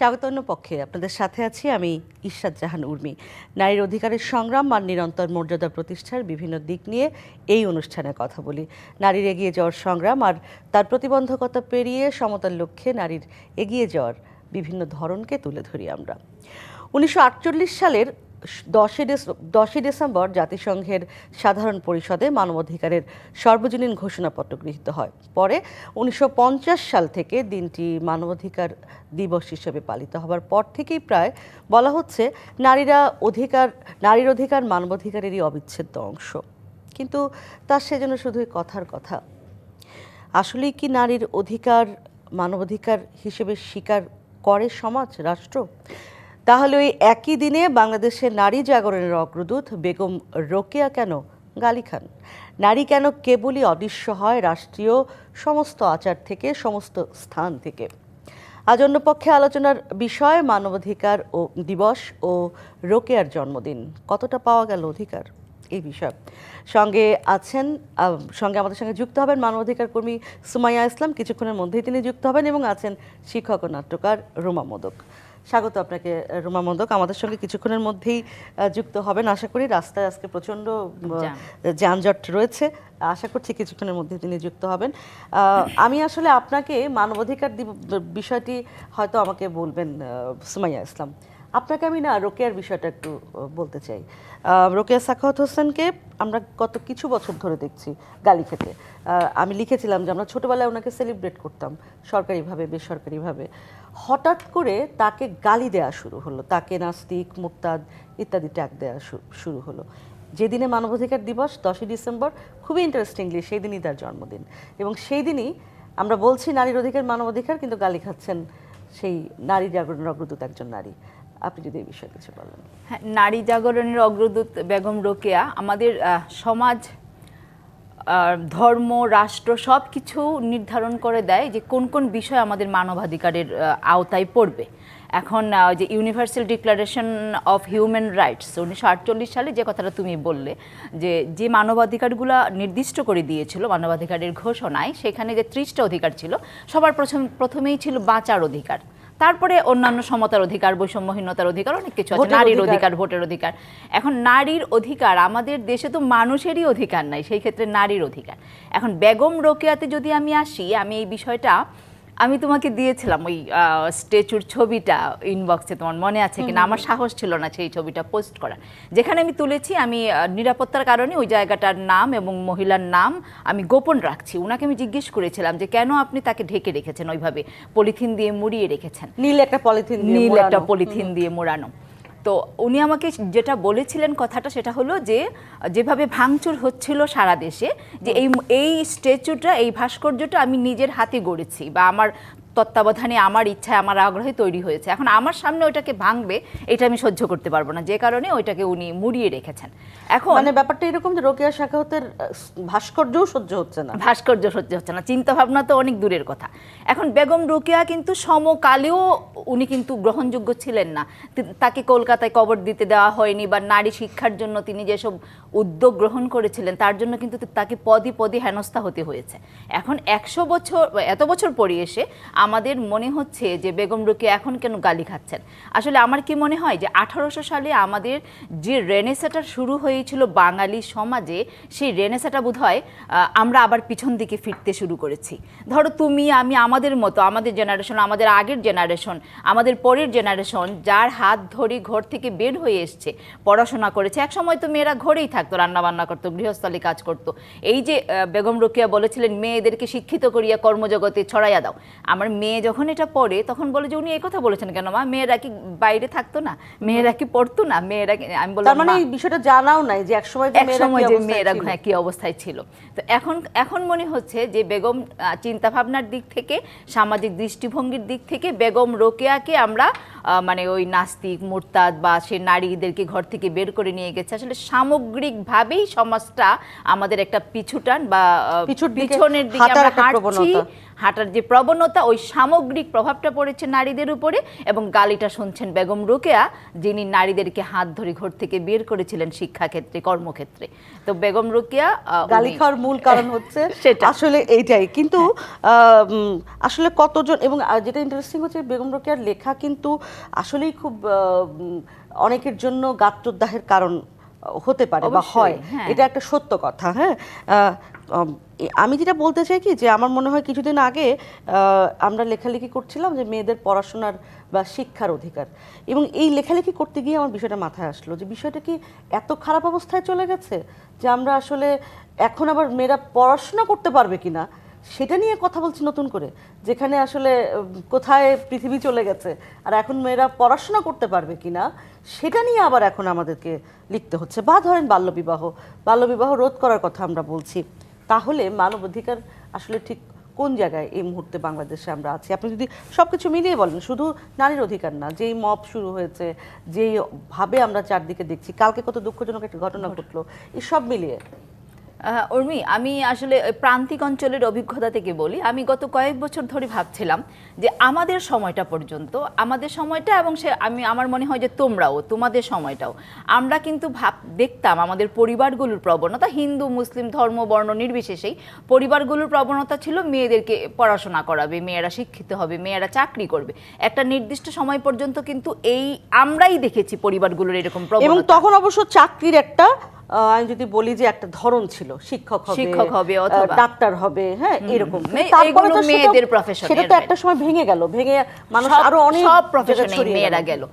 স্বাগতন্য পক্ষে আপনাদের সাথে আছি আমি ইশরাত জাহান উর্মি। নারীর অধিকারের সংগ্রাম আর নিরন্তর মর্যাদা প্রতিষ্ঠার বিভিন্ন দিক নিয়ে এই অনুষ্ঠানে কথা বলি। নারীর এগিয়ে যাওয়ার সংগ্রাম আর তার প্রতিবন্ধকতা পেরিয়ে সমতার লক্ষ্যে নারীর এগিয়ে যাওয়ার বিভিন্ন ধরনকে তুলে ধরি আমরা। 1948 সালের 10ই ডিসেম্বর জাতিসংঘের সাধারণ পরিষদে মানবাধিকারের সর্বজনীন ঘোষণাপত্র গৃহীত হয়। পরে 1950 সাল থেকে দিনটি মানবাধিকার দিবস হিসেবে পালিত হবার পর থেকেই প্রায় বলা হচ্ছে নারীর অধিকার মানবাধিকারেরই অবিচ্ছেদ্য অংশ। কিন্তু তার সেজন্য শুধুই কথার কথা। আসলেই কি নারীর অধিকার মানবাধিকার হিসেবে স্বীকার করে সমাজ, রাষ্ট্র? তাহলে ওই একই দিনে বাংলাদেশের নারী জাগরণের অগ্রদূত বেগম রোকেয়া কেন গালি খান? নারী কেন কেবলই অদৃশ্য হয় রাষ্ট্রীয় সমস্ত আচার থেকে, সমস্ত স্থান থেকে? আজ অন্য পক্ষে আলোচনার বিষয় মানবাধিকার ও দিবস ও রোকেয়ার জন্মদিন। কতটা পাওয়া গেল অধিকার, এই বিষয় সঙ্গে আমাদের সঙ্গে যুক্ত হবেন মানবাধিকার কর্মী সুমাইয়া ইসলাম। কিছুক্ষণের মধ্যেই তিনি যুক্ত হবেন এবং আছেন শিক্ষক ও নাট্যকার রুমা মোদক। স্বাগত আপনাকে রুমা মোদক। আমাদের সঙ্গে কিছুক্ষণের মধ্যেই যুক্ত হবেন আশা করি। রাস্তায় আজকে প্রচণ্ড যানজট রয়েছে, আশা করছি কিছুক্ষণের মধ্যে তিনি যুক্ত হবেন। আমি আসলে আপনাকে মানবাধিকার বিষয়টি হয়তো আমাকে বলবেন সুমাইয়া ইসলাম। আপনাকে আমি রোকেয়ার বিষয়টা একটু বলতে চাই। রোকেয়া সাখাওয়াত হোসেনকে আমরা গত কিছু বছর ধরে দেখছি গালি খেতে। আমি লিখেছিলাম যে আমরা ছোটোবেলায় ওনাকে সেলিব্রেট করতাম সরকারিভাবে বেসরকারিভাবে। হঠাৎ করে তাকে গালি দেওয়া শুরু হলো, তাকে নাস্তিক, মুরতাদ ইত্যাদি ট্যাগ দেওয়া শুরু হলো। যেদিনে মানবাধিকার দিবস 10ই ডিসেম্বর, খুবই ইন্টারেস্টিংলি সেই দিনই তার জন্মদিন, এবং সেই দিনই আমরা বলছি নারীর অধিকার মানবাধিকার, কিন্তু গালি খাচ্ছেন সেই নারী জাগরণের অগ্রদূত একজন নারী। আপনি যদি এই বিষয়ে কিছু বলেন। হ্যাঁ, নারী জাগরণের অগ্রদূত বেগম রোকেয়া আমাদের সমাজ, ধর্ম, রাষ্ট্র সব কিছু নির্ধারণ করে দেয় যে কোন কোন বিষয় আমাদের মানবাধিকারের আওতায় পড়বে। এখন যে universal declaration of human rights 1948 সালে যে কথাটা তুমি বললে, যে মানবাধিকারগুলো নির্দিষ্ট করে দিয়েছিল মানবাধিকারের ঘোষণায়, সেখানে যে 30টা অধিকার ছিল, সবার প্রথমেই ছিল বাঁচার অধিকার, তারপরে অন্যান্য সমতার অধিকার, বৈষম্যহীনতার অধিকার, অনেক কিছু আছে, নারীর অধিকার, ভোটের অধিকার। এখন নারীর অধিকার, আমাদের দেশে তো মানুষেরই অধিকার নাই, সেই ক্ষেত্রে নারীর অধিকার। এখন বেগম রোকেয়াতে যদি আমি আসি, আমি এই বিষয়টা আমি তোমাকে দিয়েছিলাম ওই স্ট্যাচুর ছবিটা ইনবক্সে, তোমার মনে আছে কিনা? আমার সাহস ছিল না সেই ছবিটা পোস্ট করার। যেখানে আমি তুলেছি, আমি নিরাপত্তার কারণে ওই জায়গাটার নাম এবং মহিলার নাম আমি গোপন রাখছি। ওনাকে আমি জিজ্ঞেস করেছিলাম যে কেন আপনি তাকে ঢেকে রেখেছেন, ওইভাবে পলিথিন দিয়ে মুড়িয়ে রেখেছেন, নীল একটা পলিথিন দিয়ে মোড়ানো। তো উনি আমাকে যেটা বলেছিলেন কথাটা, সেটা হলো যে যেভাবে ভাঙচুর হচ্ছিল সারা দেশে, যে এই স্ট্যাচুটা, এই ভাস্কর্যটা আমি নিজের হাতে গড়েছি, বা আমার তত্ত্বাবধানে, আমার ইচ্ছায়, আমার আগ্রহে তৈরি হয়েছে। এখন আমার সামনে ওইটাকে ভাঙবে, এটা আমি সহ্য করতে পারবো না, যে কারণে ওইটাকে উনি মুড়িয়ে রেখেছেন। এখন মানে ব্যাপারটা এরকম যে রোকেয়া সাখাওয়াতের ভাস্কর্যও সহ্য হচ্ছে না, চিন্তা ভাবনা তো অনেক দূরের কথা। এখন বেগম রোকেয়া কিন্তু সমকালেও উনি কিন্তু গ্রহণযোগ্য ছিলেন না। তাকে কলকাতায় কবর দিতে দেওয়া হয়নি, বা নারী শিক্ষার জন্য তিনি যেসব উদ্যোগ গ্রহণ করেছিলেন তার জন্য কিন্তু তাকে পদে পদে হেনস্থা হতে হয়েছে। এখন এত বছর পরে এসে আমাদের মনে হচ্ছে যে বেগম রোকেয়া এখন কেন গালি খাচ্ছেন। আসলে আমার কি মনে হয় যে 1800 সালে আমাদের যে রেনেসাঁটা শুরু হয়েছিল বাঙালি সমাজে, সেই রেনেসাঁটা বোধহয় আমরা আবার পিছন দিকে ফিরতে শুরু করেছি। ধরো তুমি আমি, আমাদের মতো, আমাদের জেনারেশন, আমাদের আগের জেনারেশন, আমাদের পরের জেনারেশন, যার হাত ধরে ঘর থেকে বের হয়ে এসছে, পড়াশোনা করেছে। এক সময় তো মেয়েরা ঘরেই থাকতো, রান্নাবান্না করতো, গৃহস্থলী কাজ করতো। এই যে বেগম রোকেয়া বলেছিলেন মেয়েদেরকে শিক্ষিত করিয়া কর্মজগতে ছড়াইয়া দাও, আমার মেয়ে যখন এটা পড়ে তখন বলে যে উনি এই কথা বলেছেন কেন মা? মেয়েরা কি বাইরে থাকতো না? মেয়েরা কি পড়তো না? মেয়েরা, আমি বললাম মানে এই বিষয়টা জানাও নাই যে একসময় যে মেয়েরা কি অবস্থায় ছিল। তো এখন মনে হচ্ছে যে বেগম চিন্তাভাবনার দিক থেকে, সামাজিক দৃষ্টিভঙ্গির দিক থেকে বেগম রোকেয়াকে আমরা মানে ওই নাস্তিক, মুরতাদ বা সে নারীদেরকে ঘর থেকে বের করে নিয়ে গেছে। আসলে সামগ্রিকভাবেই সমাজটা আমাদের একটা পিছুটান বা পিছনের দিকে আমরা হাঁটার যে প্রবণতা, ওই সামগ্রিক প্রভাবটা পড়েছে নারীদের উপরে। এবং গালিটা শুনছেন বেগম রোকেয়া, যিনি নারীদেরকে হাত ধরে ঘর থেকে বের করেছিলেন শিক্ষাক্ষেত্রে, কর্মক্ষেত্রে। তো বেগম রোকেয়া গালি খাওয়ার মূল কারণ হচ্ছে সেটা আসলে এইটাই। কিন্তু আসলে কতজন, এবং যেটা ইন্টারেস্টিং হচ্ছে বেগম রোকেয়ার লেখা কিন্তু আসলেই খুব অনেকের জন্য গাত্রদাহের কারণ হতে পারে বা হয়, এটা একটা সত্য কথা। হ্যাঁ, আমি যেটা বলতে চাই কি, যে আমার মনে হয় কিছুদিন আগে আমরা লেখালেখি করছিলাম যে মেয়েদের পড়াশোনার বা শিক্ষার অধিকার, এবং এই লেখালেখি করতে গিয়ে আমার বিষয়টা মাথায় আসলো যে বিষয়টা কি এত খারাপ অবস্থায় চলে গেছে যে আমরা আসলে এখন আবার মেয়েরা পড়াশোনা করতে পারবে কিনা সেটা নিয়ে কথা বলছি নতুন করে, যেখানে আসলে কোথায় পৃথিবী চলে গেছে, আর এখন মেয়েরা পড়াশোনা করতে পারবে কিনা সেটা নিয়ে আবার এখন আমাদেরকে লিখতে হচ্ছে। বা ধরেন বাল্যবিবাহ রোধ করার কথা আমরা বলছি, তাহলে মানবাধিকার আসলে ঠিক কোন জায়গায় এই মুহূর্তে বাংলাদেশে আমরা আছি? আপনি যদি সবকিছু মিলিয়ে বলেন, শুধু নারীর অধিকার না, যেই মব শুরু হয়েছে, যেই ভাবে আমরা চারদিকে দেখছি, কালকে কত দুঃখজনক একটা ঘটনা ঘটলো, এই সব মিলিয়ে। উর্মি, আমি আসলে প্রান্তিক অঞ্চলের অভিজ্ঞতা থেকে বলি, আমি গত কয়েক বছর ধরে ভাবছিলাম যে আমাদের সময়টা পর্যন্ত, আমাদের সময়টা, এবং আমার মনে হয় যে তোমাদের সময়টাও, আমরা কিন্তু দেখতাম আমাদের পরিবারগুলোর প্রবণতা, হিন্দু মুসলিম ধর্ম বর্ণ নির্বিশেষেই পরিবারগুলোর প্রবণতা ছিল মেয়েদেরকে পড়াশোনা করাবে, মেয়েরা শিক্ষিত হবে, মেয়েরা চাকরি করবে। একটা নির্দিষ্ট সময় পর্যন্ত কিন্তু আমরাই দেখেছি পরিবারগুলোর এরকম প্রবণতা। এবং তখন অবশ্য চাকরির একটা, আমি যদি বলি যে একটা ধরন ছিল, শিক্ষক হবে অথবা ডাক্তার হবে, হ্যাঁ, এরকম। তারপরে তো মেয়েদের প্রফেশন, সেটা তো একটা সময় ভেঙে মানুষ আরো অনেক সব প্রফেশনে মেয়েরা গেল।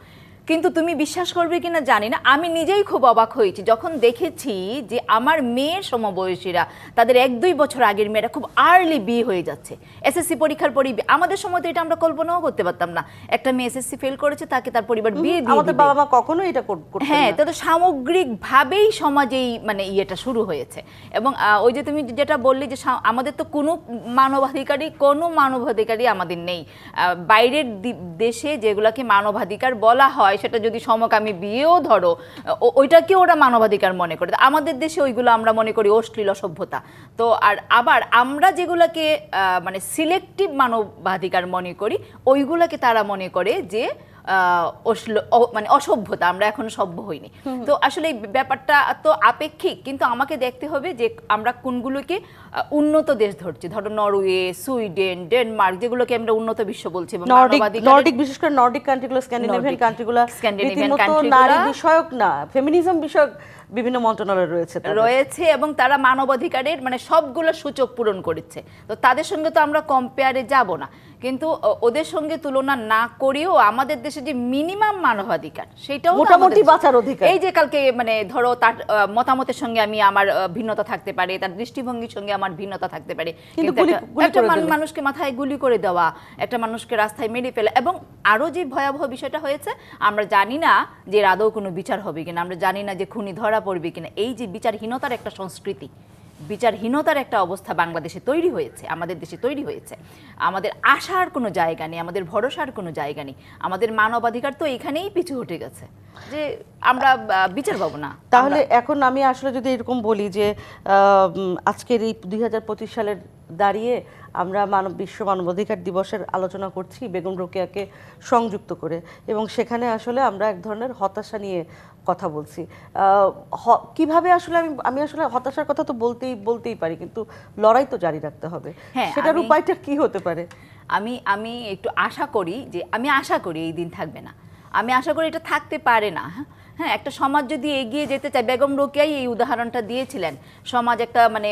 কিন্তু তুমি বিশ্বাস করবে কিনা জানি না, আমি নিজেই খুব অবাক হয়েছি যখন দেখেছি যে আমার মেয়ের সমবয়সীরা, তাদের 1-2 বছর আগের মেয়েরা খুব আর্লি বিয়ে হয়ে যাচ্ছে। এসএসসি পরীক্ষার পরই আমাদের সময় তো এটা আমরা কল্পনাও করতে পারতাম না, একটা মেয়ে এসএসসি ফেল করেছে, তাকে তার পরিবার বিয়ে দিয়ে দিবে। আমাদের বাবা মা কখনো এটা করতেন না। হ্যাঁ, তো সামগ্রিকভাবেই সমাজেই মানে ইয়েটা শুরু হয়েছে। এবং ওই যে তুমি যেটা বললে যে আমাদের তো কোনো মানবাধিকারই আমাদের নেই। বাইরের দেশে যেগুলোকে মানবাধিকার বলা হয়, সেটা যদি সমকামী বিয়েও ধরো, ওইটাকে ওরা মানবাধিকার মনে করে। আমাদের দেশে ওইগুলো আমরা মনে করি অশ্লীল অসভ্যতা। তো আবার আমরা যেগুলোকে মানে সিলেক্টিভ মানবাধিকার মনে করি, ওইগুলোকে তারা মনে করে যে মানে অসভ্যতা, আমরা এখনো সভ্য হইনি। তো আসলে এই ব্যাপারটা তো আপেক্ষিক, কিন্তু আমাকে দেখতে হবে যে আমরা কোনগুলোকে উন্নত দেশ ধরছি। ধরো নরওয়ে, সুইডেন, ডেনমার্ক, যেগুলোকে আমরা উন্নত বিশ্ব বলছি, নর্ডিক, বিশেষ করে নর্ডিক কান্ট্রিগুলো, স্ক্যান্ডিনেভিয়ান কান্ট্রিগুলো নারী বিষয়ক না, ফেমিনিজম বিষয়ক বিভিন্ন মন্ত্রণালয় রয়েছে, এবং তারা মানবাধিকারের মানে সবগুলো সূচক পূরণ করেছে। তো তাদের সঙ্গে তো আমরা কম্পেয়ারে যাব না, কিন্তু ওদের সঙ্গে তুলনা না করেও আমাদের দেশে যে মিনিমাম মানবাধিকার, সেটাও মোটামুটি বাঁচার অধিকার। এই যে কালকে মানে ধরো তার মতামতের সঙ্গে আমার ভিন্নতা থাকতে পারে, তার দৃষ্টিভঙ্গির সঙ্গে আমার ভিন্নতা থাকতে পারে, কিন্তু একটা মানুষকে মাথায় গুলি করে দেওয়া, একটা মানুষকে রাস্তায় মেরে ফেলা, এবং আরো যে ভয়াবহ বিষয়টা হয়েছে, আমরা জানি না যে আদৌ কোনো বিচার হবে কিনা, আমরা জানি না যে খুনি ধরা পড়বে কিনা। এই যে বিচারহীনতার একটা সংস্কৃতি, বিচারহীনতার একটা অবস্থা বাংলাদেশে তৈরি হয়েছে, আমাদের দেশে তৈরি হয়েছে। আমাদের আশার কোনো জায়গা নেই, আমাদের ভরসার কোনো জায়গা নেই। আমাদের মানবাধিকার তো এখানেই পিছু হটে গেছে যে আমরা বিচার পাবো না। তাহলে এখন আমি আসলে যদি এরকম বলি যে আজকের এই 2025 সালের দাঁড়িয়ে আমরা বিশ্ব মানবাধিকার দিবসের আলোচনা করছি বেগম রোকেয়াকে সংযুক্ত করে, এবং সেখানে আসলে আমরা এক ধরনের হতাশা নিয়ে কথা বলছি। কিভাবে আসলে আমি আসলে হতাশার কথা তো বলতেই পারি, কিন্তু লড়াই তো জারি রাখতে হবে। সেটার উপায়টা কি হতে পারে? আমি একটু আশা করি এই দিন থাকবে না, আমি আশা করি এটা থাকতে পারে না। হ্যাঁ, একটা সমাজ যদি এগিয়ে যেতে চায়, বেগম রোকেয়াই এই উদাহরণটা দিয়েছিলেন, সমাজ একটা মানে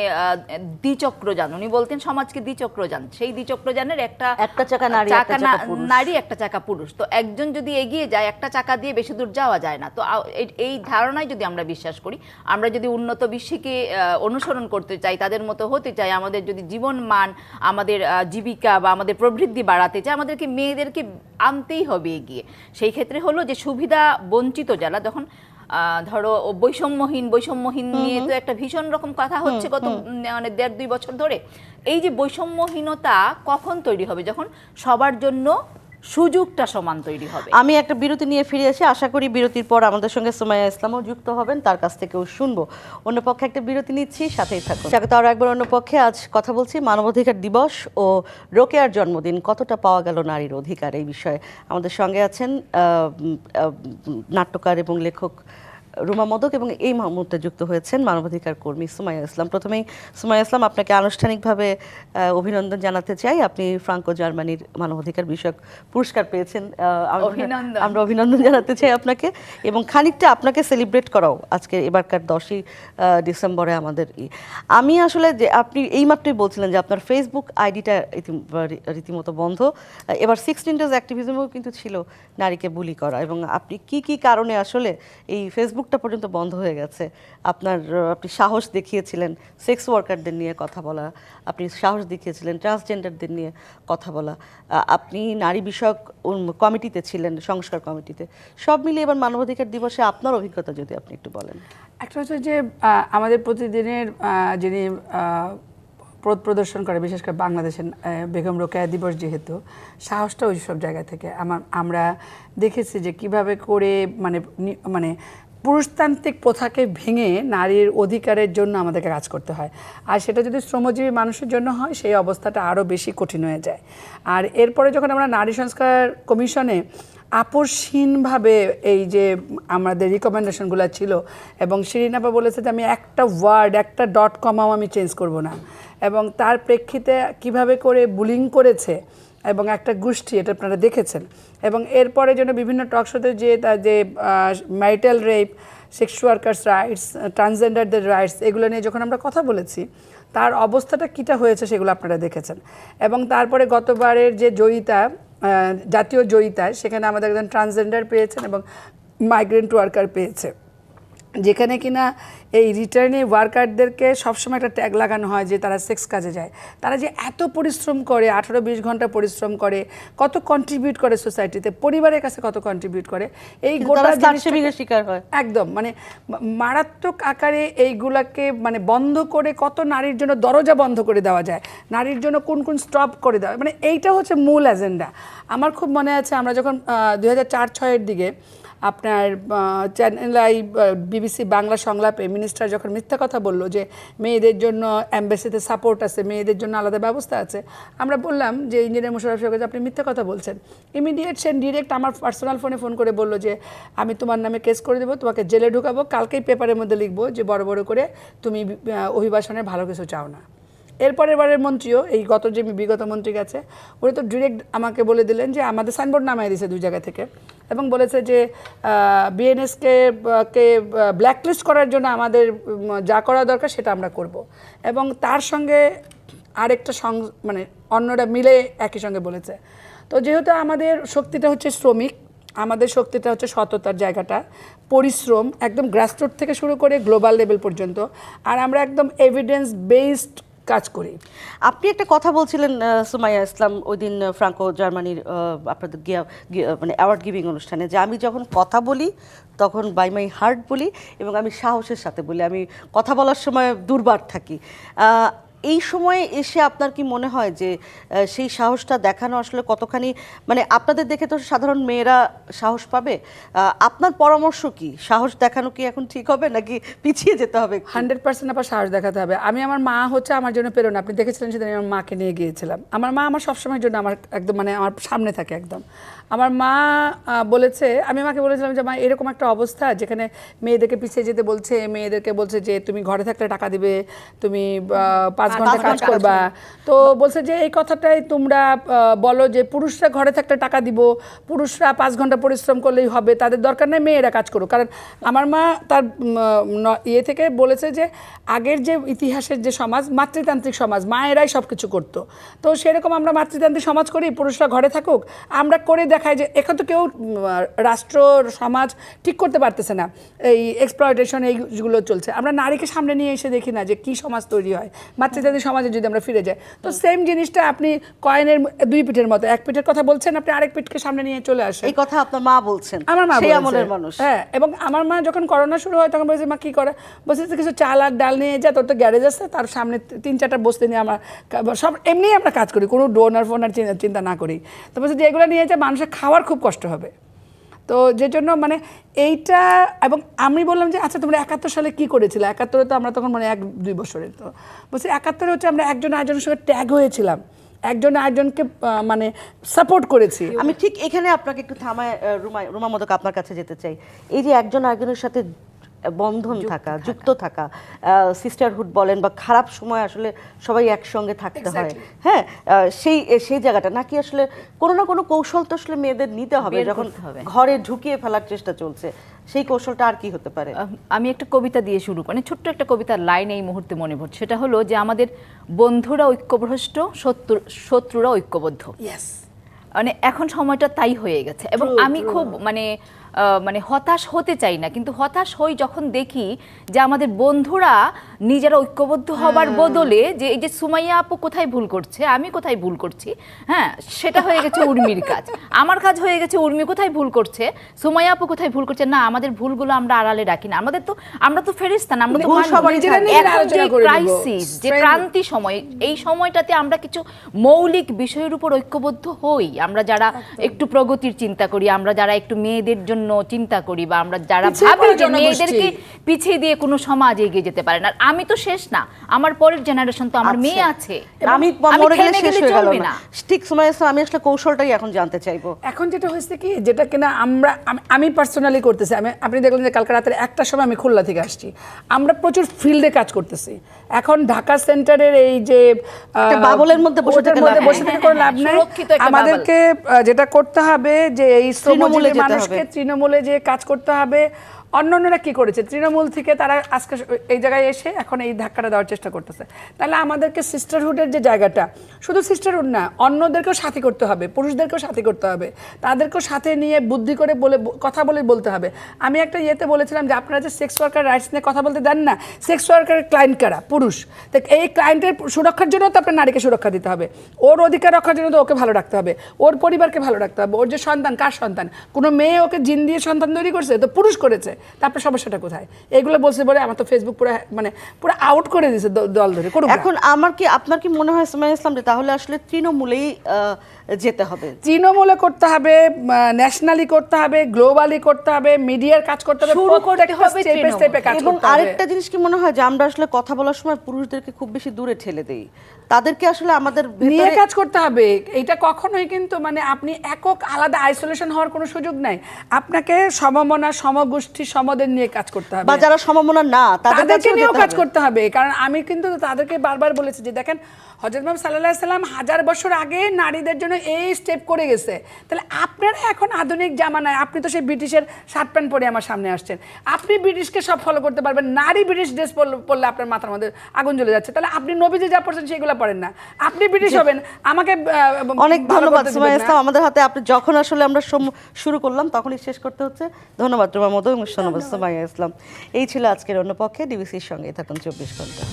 দ্বিচক্রযান, উনি বলতেন সমাজকে দ্বিচক্রযান, সেই দ্বিচক্রযানের একটা চাকা নারী, একটা চাকা পুরুষ। তো একজন যদি এগিয়ে যায়, একটা চাকা দিয়ে বেশি দূর যাওয়া যায় না। তো এই ধারণায় যদি আমরা বিশ্বাস করি, আমরা যদি উন্নত বিশ্বকে অনুসরণ করতে চাই, তাদের মতো হতে চাই, আমাদের যদি জীবন মান, আমাদের জীবিকা বা আমাদের প্রবৃদ্ধি বাড়াতে চাই, আমাদেরকে মেয়েদেরকে আনতেই হবে এগিয়ে। সেই ক্ষেত্রে হলো যে সুবিধা বঞ্চিত যারা, যখন ধরো বৈষম্যহীন নিয়ে তো একটা ভীষণ রকম কথা হচ্ছে গত মানে 1.5-2 বছর ধরে। এই যে বৈষম্যহীনতা কখন তৈরি হবে? যখন সবার জন্য সুযোগটা সমান তৈরি হবে। আমি একটা বিরতি নিয়ে ফিরে এসে আশা করি বিরতির পর আমাদের সঙ্গে সুমাইয়া ইসলামও যুক্ত হবেন, তার কাছ থেকেও শুনবো। অন্য পক্ষে একটা বিরতি নিচ্ছি, সাথেই থাকুন। স্বাগত আরও একবার অন্য পক্ষে। আজ কথা বলছি মানবাধিকার দিবস ও রোকেয়ার জন্মদিন, কতটা পাওয়া গেল নারীর অধিকার, এই বিষয়ে আমাদের সঙ্গে আছেন নাট্যকার এবং লেখক রুমা মোদক এবং এই মুহূর্তে যুক্ত হয়েছেন মানবাধিকার কর্মী সুমাইয়া ইসলাম। প্রথমেই সুমাইয়া ইসলাম, আপনাকে আনুষ্ঠানিকভাবে অভিনন্দন জানাতে চাই। আপনি ফ্রাঙ্কো জার্মানির মানবাধিকার বিষয়ক পুরস্কার পেয়েছেন, আমরা অভিনন্দন জানাতে চাই আপনাকে, এবং খানিকটা আপনাকে সেলিব্রেট করাও আজকে এবারকার 10ই ডিসেম্বরে আমাদের। আমি আসলে যে আপনি এইমাত্রই বলছিলেন যে আপনার ফেসবুক আইডিটা রীতিমতো বন্ধ, এবার 16 ডেজ অ্যাক্টিভিজমও কিন্তু ছিল নারীকে বুলি করা, এবং আপনি কি কারণে আসলে এই ফেসবুকটা পর্যন্ত বন্ধ হয়ে গেছে? আপনি সাহস দেখিয়েছিলেন সেক্স ওয়ার্কারদের নিয়ে কথা বলা, আপনি সাহস দেখিয়েছিলেন ট্রান্সজেন্ডারদের নিয়ে কথা বলা, আপনি নারী বিষয়ক কমিটিতে ছিলেন, সংস্কার কমিটিতে। সব মিলিয়ে এবার মানবাধিকার দিবসে আপনার অভিজ্ঞতা যদি আপনি একটু বলেন। একটা হচ্ছে যে আমাদের প্রতিদিনের যিনি পথ প্রদর্শন করে, বিশেষ করে বাংলাদেশের বেগম রোকেয়া দিবস, যেহেতু সাহসটা ওই সব জায়গা থেকে আমরা দেখেছি যে কিভাবে করে মানে পুরুষতান্ত্রিক প্রথাকে ভেঙে নারীর অধিকারের জন্য আমাদেরকে কাজ করতে হয়। আর সেটা যদি শ্রমজীবী মানুষের জন্য হয়, সেই অবস্থাটা আরও বেশি কঠিন হয়ে যায়। আর এরপরে যখন আমরা নারী সংস্কার কমিশনে আপসহীনভাবে এই যে আমাদের রিকমেন্ডেশনগুলো ছিল, এবং শিরিন আপা বলেছে যে আমি একটা ওয়ার্ড, একটা ডট কমাও আমি চেঞ্জ করব না, এবং তার প্রেক্ষিতে কিভাবে করে বুলিং করেছে এবং একটা গোষ্ঠী, এটা আপনারা দেখেছেন। এবং এরপরে যেন বিভিন্ন টক শোতে যে marital rape, sex workers rights, ট্রান্সজেন্ডারদের রাইটস, এগুলো নিয়ে যখন আমরা কথা বলেছি, তার অবস্থাটা কীটা হয়েছে সেগুলো আপনারা দেখেছেন। এবং তারপরে গতবারের যে জয়িতা, জাতীয় জয়িতায়, সেখানে আমাদের একজন ট্রান্সজেন্ডার পেয়েছেন এবং মাইগ্রেন্ট ওয়ার্কার পেয়েছে, যেখানে কিনা এই রিটার্নি ওয়ার্কারদেরকে সবসময় একটা ট্যাগ লাগানো হয় যে তারা সেক্স কাজে যায়। তারা যে এত পরিশ্রম করে, 18-20 ঘন্টা পরিশ্রম করে, কত কন্ট্রিবিউট করে সোসাইটিতে, পরিবারের কাছে কত কন্ট্রিবিউট করে, এই গোটা শিকার হয় একদম মারাত্মক আকারে। এইগুলাকে বন্ধ করে কত নারীর জন্য দরজা বন্ধ করে দেওয়া যায়, নারীর জন্য কোন স্টপ করে দেওয়া, এইটা হচ্ছে মূল এজেন্ডা। আমার খুব মনে আছে আমরা যখন 2004-06 দিকে আপনার চ্যানেল আই বিবিসি বাংলা সংলাপে মিনিস্টার যখন মিথ্যা কথা বললো যে মেয়েদের জন্য অ্যাম্বাসিতে সাপোর্ট আছে, মেয়েদের জন্য আলাদা ব্যবস্থা আছে, আমরা বললাম যে ইঞ্জিনিয়ার মুশাররফ সাহেব, আপনি মিথ্যা কথা বলছেন। ইমিডিয়েট সে ডিরেক্ট আমার পার্সোনাল ফোন করে বললো যে আমি তোমার নামে কেস করে দেবো, তোমাকে জেলে ঢুকাবো, কালকেই পেপারের মধ্যে লিখবো যে বড় বড় করে তুমি অভিবাসনের ভালো কিছু চাও না। এরপরের বারের মন্ত্রীও, এই যে বিগত মন্ত্রী গেছে, উনি তো ডিরেক্ট আমাকে বলে দিলেন যে আমাদের সাইনবোর্ড নামাই দিয়েছে 2 জায়গা থেকে, এবং বলেছে যে বিএনএসকে ব্ল্যাকলিস্ট করার জন্য আমাদের যা করা দরকার সেটা আমরা করব। এবং তার সঙ্গে আরেকটা অন্যরা মিলে একই সঙ্গে বলেছে। তো যেহেতু আমাদের শক্তিটা হচ্ছে শ্রমিক, আমাদের শক্তিটা হচ্ছে সততার জায়গাটা, পরিশ্রম, একদম গ্রাসরুট থেকে শুরু করে গ্লোবাল লেভেল পর্যন্ত, আর আমরা একদম এভিডেন্স বেসড কাজ করি। আপনি একটা কথা বলছিলেন সুমাইয়া ইসলাম ওই দিন ফ্রাঙ্কো জার্মানির আপনাদের অ্যাওয়ার্ড গিভিং অনুষ্ঠানে, যে আমি যখন কথা বলি তখন বাই মাই হার্ট বলি, এবং আমি সাহসের সাথে বলি, আমি কথা বলার সময় দুর্বার থাকি। এই সময়ে এসে আপনার কি মনে হয় যে সেই সাহসটা দেখানো আসলে কতখানি, আপনাদের দেখে তো সাধারণ মেয়েরা সাহস পাবে, আপনার পরামর্শ কি? সাহস দেখানো কি এখন ঠিক হবে নাকি পিছিয়ে যেতে হবে? 100% আবার সাহস দেখাতে হবে। আমার মা হচ্ছে আমার জন্য প্রেরণা। আপনি দেখেছিলেন সেদিন আমি আমার মাকে নিয়ে গিয়েছিলাম। আমার মা আমার সবসময়ের জন্য আমার একদম আমার সামনে থাকে একদম। আমার মা বলেছে, আমি মাকে বলেছিলাম যে মা, এরকম একটা অবস্থা যেখানে মেয়েদেরকে পিছিয়ে যেতে বলছে, মেয়েদেরকে বলছে যে তুমি ঘরে থাকলে টাকা দিবে, তুমি 5 ঘন্টা কাজ করবা। তো বলছে যে এই কথাটাই তোমরা বলো যে পুরুষরা ঘরে থাকলে টাকা দিব, পুরুষরা 5 ঘন্টা পরিশ্রম করলেই হবে, তাদের দরকার নেই, মেয়েরা কাজ করুক। কারণ আমার মা তার থেকে বলেছে যে আগের যে ইতিহাসের যে সমাজ, মাতৃতান্ত্রিক সমাজ, মায়েরাই সব কিছু করতো, তো সেরকম আমরা মাতৃতান্ত্রিক সমাজ করি, পুরুষরা ঘরে থাকুক, আমরা করে দেখায় যে এখন তো কেউ রাষ্ট্র সমাজ ঠিক করতে পারতেছে না, এই এক্সপ্লয়টেশন এইগুলো চলছে। আমরা নারীকে সামনে নিয়ে এসে দেখি না যে কি সমাজ তৈরি হয় মাতৃজাতি সমাজে যদি আমরা ফিরে যাই। তো সেম জিনিসটা আপনি কয়েনের দুই পিঠের মতো, এক পিঠের কথা বলছেন, আপনি আরেক পিঠকে সামনে নিয়ে চলে আসেন। এই কথা আপনার মা বলছেন, আমার মা সেই বলেছে। আমলের মানুষ। হ্যাঁ, এবং আমার মা যখন করোনা শুরু হয় তখন বলছে, মা কি করে? বলছে কিছু চাল আর ডাল নিয়ে যা, তোর তো গ্যারেজ আছে, তার সামনে 3-4টা বস্তা নিয়ে আমরা সব এমনি আমরা কাজ করি, কোনো ডোনার ফোনার চিন্তা না করি। তো বলছে যে এগুলো নিয়ে যা, মানুষের খাওয়ার খুব কষ্ট হবে। তো যে জন্য মানে এইটা, এবং আমি বললাম যে আচ্ছা তোমরা 71 সালে কি করেছিলে? 71-এ তো আমরা তখন মানে 1-2 বছরের, তো বলছি 71-এ হচ্ছে আমরা একজন আরেকজনের সঙ্গে ট্যাগ হয়েছিলাম, একজন আরেকজনকে মানে সাপোর্ট করেছি। আমি ঠিক এখানে আপনাকে একটু থামায় রুমা মোদক আপনার কাছে যেতে চাই। এই যে একজন আরেকজনের সাথে বন্ধন থাকা, যুক্ত থাকা, সিস্টারহুড বলেন বা খারাপ সময় আসলে সবাই একসঙ্গে থাকতে হয়, হ্যাঁ, সেই জায়গাটা নাকি আসলে কোনো না কোনো কৌশল তো আসলে মেয়েদের নিতে হবে যখন ঘরে ঢুকিয়ে ফেলার চেষ্টা চলছে, সেই কৌশলটা আর কি হতে পারে? আমি একটা কবিতা দিয়ে শুরু করি, ছোট্ট একটা কবিতার লাইন এই মুহূর্তে মনে পড়ছে। সেটা হলো যে আমাদের বন্ধুরা ঐক্যভ্রষ্ট, শত্রুরা ঐক্যবদ্ধ। মানে এখন সময়টা তাই হয়ে গেছে। এবং আমি খুব মানে হতাশ হতে চাই না, কিন্তু হতাশ হই যখন দেখি যে আমাদের বন্ধুরা নিজেরা ঐক্যবদ্ধ হবার বদলে যে এই যে সুমাইয়া আপু কোথায় ভুল করছে, আমি কোথায় ভুল করছি, হ্যাঁ, সেটা হয়ে গেছে উর্মির কাজ। আমার কাজ হয়ে গেছে উর্মি কোথায় ভুল করছে, সুমাইয়া আপু কোথায় ভুল করছে। না, আমাদের ভুলগুলো আমরা আড়ালে রাখি না। আমরা তো ফেরেশতা না, আমরা তো ক্রাইসিস, যে ক্রান্তি সময়, এই সময়টাতে আমরা কিছু মৌলিক বিষয়ের উপর ঐক্যবদ্ধ হই। আমরা যারা একটু প্রগতির চিন্তা করি, আমরা যারা একটু মেয়েদের জন্য চিন্তা করি, বা আমরা যারা ভাবি যে মেয়েদেরকে পিছিয়ে দিয়ে কোনো সমাজ এগিয়ে যেতে পারে না। আমি তো শেষ না, আমার পরের জেনারেশন তো, আমার মেয়ে আছে, আমি মরে গেলে শেষ হয়ে গেল না। ঠিক সময় আমি আসলে কৌশলটাই এখন জানতে চাইবো। এখন যেটা হয়েছে কি, যেটা কিনা আমি পার্সোনালি করতেছি, আপনি দেখলেন যে কালকে রাতের 1টার সময় আমি খুলনা থেকে আসছি, আমরা প্রচুর ফিল্ডে কাজ করতেছি। এখন ঢাকা সেন্টারের এই যে বাবলের মধ্যে বসে থেকে কোনো লাভ নাই। আমাদেরকে যেটা করতে হবে যে এই শ্রমজীবী মানুষকে তৃণমূলে যে কাজ করতে হবে। অন্যান্যরা কি করেছে, তৃণমূল থেকে তারা আজকে এই জায়গায় এসে এখন এই ধাক্কাটা দেওয়ার চেষ্টা করতেছে। তাহলে আমাদেরকে সিস্টারহুডের যে জায়গাটা, শুধু সিস্টারহুড না, অন্যদেরকেও সাথী করতে হবে, পুরুষদেরকেও সাথী করতে হবে, তাদেরকেও সাথে নিয়ে বুদ্ধি করে কথা বলতে হবে। আমি একটা ইয়েতে বলেছিলাম যে আপনারা যে সেক্স ওয়ার্কার রাইটস নিয়ে কথা বলতে দেন না, সেক্স ওয়ার্কারের ক্লায়েন্ট কারা? পুরুষ। তো এই ক্লায়েন্টের সুরক্ষার জন্য তো আপনার নারীকে সুরক্ষা দিতে হবে, ওর অধিকার রক্ষার জন্য তো ওকে ভালো রাখতে হবে, ওর পরিবারকে ভালো রাখতে হবে। ওর যে সন্তান, কার সন্তান? কোনো মেয়ে ওকে জিন দিয়ে সন্তান তৈরি করছে? তো পুরুষ করেছে। তারপর সমস্যাটা কোথায়? এগুলো বলছে বলে আমার তো ফেসবুক পুরো আউট করে দিয়েছে দল ধরে। এখন আপনার কি মনে হয় সুমাইয়া ইসলাম যে তাহলে আসলে তৃণমূলেই যেতে হবে? তৃণমূলে করতে হবে, ন্যাশনালি করতে হবে, গ্লোবালি করতে হবে, মিডিয়ার কাজ করতে হবে, এবং আরেকটা জিনিস কি মনে হয় যে আমরা আসলে কথা বলার সময় পুরুষদেরকে খুব বেশি দূরে ঠেলে দেই, তাদেরকে আসলে আমাদের নিয়ে কাজ করতে হবে। এইটা কখনোই কিন্তু আপনি একক আলাদা আইসোলেশন হওয়ার কোনো সুযোগ নাই। আপনাকে সমমনা, সমগোষ্ঠী, সমদের নিয়ে কাজ করতে হবে, বা যারা সমমনা না তাদেরকে নিয়েও কাজ করতে হবে। কারণ আমি কিন্তু তাদেরকে বারবার বলেছি যে দেখেন, হযরত মুহাম্মদ সাল্লাল্লাহু আলাইহি সাল্লাম 1000 বছর আগে নারীদের জন্য এই স্টেপ করে গেছে। তাহলে আপনারা এখন আধুনিক জামানায়, আপনি তো সেই ব্রিটিশের শার্ট প্যান্ট পরে আমার সামনে আসছেন, আপনি ব্রিটিশকে সব ফলো করতে পারবেন। নারী ব্রিটিশ ড্রেস পরলে আপনার মাথার মধ্যে আগুন জ্বলে যাচ্ছে। তাহলে আপনি নবীজি যা পড়ছেন সেগুলো পড়েন না, আপনি ব্রিটিশ হবেন। আমাকে অনেক ধন্যবাদ সুমাইয়া ইসলাম। আমাদের হাতে আপনি যখন আসলে আমরা শুরু করলাম তখনই শেষ করতে হচ্ছে। ধন্যবাদ রুমা মোদক এবং ধন্যবাদ সুমাইয়া ইসলাম। এই ছিল আজকের অন্য পক্ষে। ডিবিসির সঙ্গে থাকুন 24 ঘন্টা।